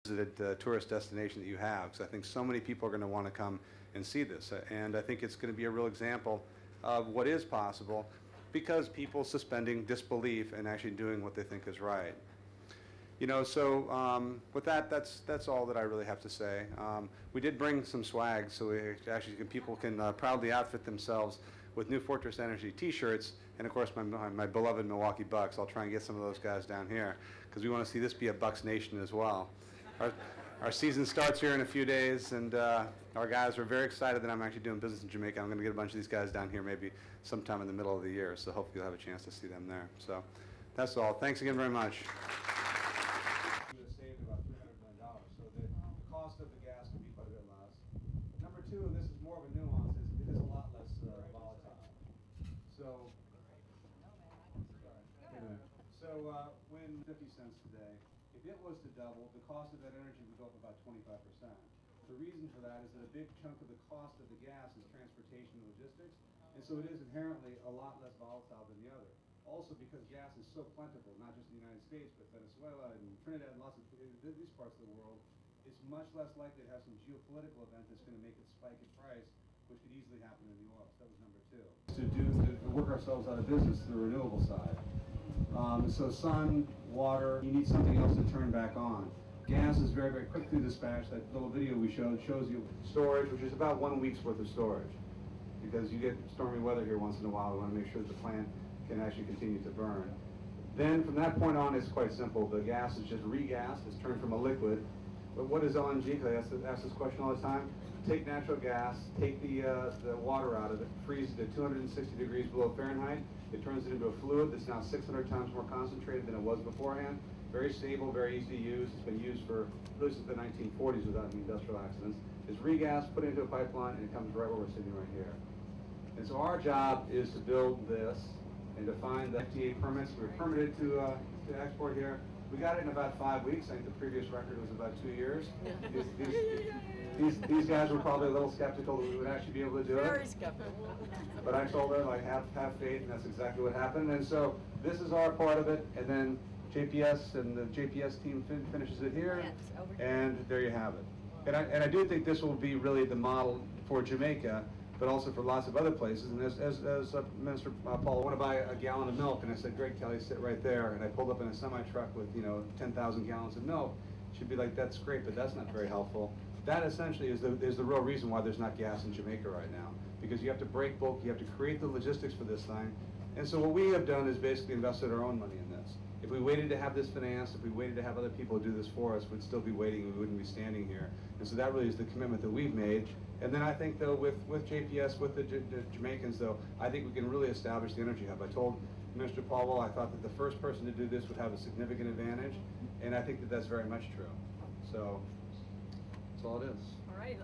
visited tourist destination that you have, because I think so many people are going to want to come and see this, and I think it's going to be a real example of what is possible because people suspending disbelief and actually doing what they think is right. You know, so with that, that's all that I really have to say. We did bring some swag, so people can proudly outfit themselves with New Fortress Energy T-shirts, and of course my beloved Milwaukee Bucks. I'll try and get some of those guys down here because we want to see this be a Bucks nation as well. Our season starts here in a few days, and our guys are very excited that I'm actually doing business in Jamaica. I'm going to get a bunch of these guys down here maybe sometime in the middle of the year, so hopefully you'll have a chance to see them there. So that's all. Thanks again very much. Saved about $300 million, so the cost of the gas can be quite a bit less. Number two, and this is more of a nuance, is it is a lot less volatile. So, when 50 cents today, if it was to double, the cost of that energy would go up about 25%. The reason for that is that a big chunk of the cost of the gas is transportation and logistics, and so it is inherently a lot less volatile than the other. Also because gas is so plentiful, not just in the United States, but Venezuela and Trinidad and lots of these parts of the world, it's much less likely to have some geopolitical event that's going to make it spike in price, which could easily happen in the oil. So that was number two. To work ourselves out of business to the renewable side. So sun, water, you need something else to turn back on. Gas is very, very quickly dispatched. That little video we showed shows you storage, which is about 1 week's worth of storage. Because you get stormy weather here once in a while, we want to make sure the plant can actually continue to burn. Then from that point on, it's quite simple. The gas is just regassed. It's turned from a liquid. But what is LNG? Because I ask this question all the time. Take natural gas, take the water out of it, freeze it at 260 degrees below Fahrenheit. It turns it into a fluid that's now 600 times more concentrated than it was beforehand. Very stable, very easy to use. It's been used for really since the 1940s without any industrial accidents. It's regassed, put into a pipeline, and it comes right where we're sitting right here. And so our job is to build this and to find the FTA permits. We were permitted to export here. We got it in about 5 weeks. I think the previous record was about 2 years. These guys were probably a little skeptical that we would actually be able to do it. Very skeptical. But I told them, like, have faith, and that's exactly what happened. And so this is our part of it, and then JPS and the JPS team finishes it here, and there you have it. And I do think this will be really the model for Jamaica, but also for lots of other places. And as Minister Paul, I want to buy a gallon of milk, and I said, great, Kelly, sit right there. And I pulled up in a semi-truck with 10,000 gallons of milk. She'd be like, that's great, but that's not very helpful. That essentially is the real reason why there's not gas in Jamaica right now, because you have to break bulk, you have to create the logistics for this thing. And so what we have done is basically invested our own money in this. If we waited to have this financed, if we waited to have other people do this for us, we'd still be waiting, we wouldn't be standing here. And so that really is the commitment that we've made. And then I think, though, with JPS, with the Jamaicans, though, I think we can really establish the energy hub. I told Mr. Paul, I thought that the first person to do this would have a significant advantage, and I think that that's very much true. So that's all it is. All right.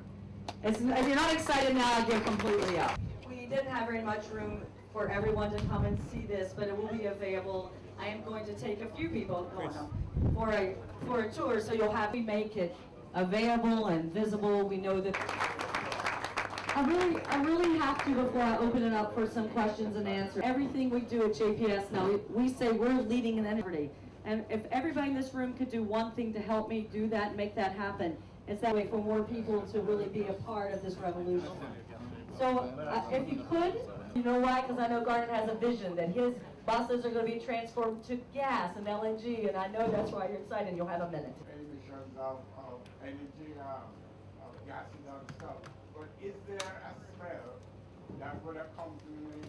If you're not excited now, I'll give completely up. We didn't have very much room for everyone to come and see this, but it will be available. I am going to take a few people for a tour, so you'll have to make it available and visible. We know that. I really have to, before I open it up for some questions and answers. Everything we do at JPS now, we say we're leading in energy. And if everybody in this room could do one thing to help me do that and make that happen, it's that way for more people to really be a part of this revolution. So if you could, you know why? Because I know Garnet has a vision that his buses are going to be transformed to gas and LNG, and I know that's why you're excited. You'll have a minute. Emissions of energy, gas and other stuff. But is there a smell that would accompany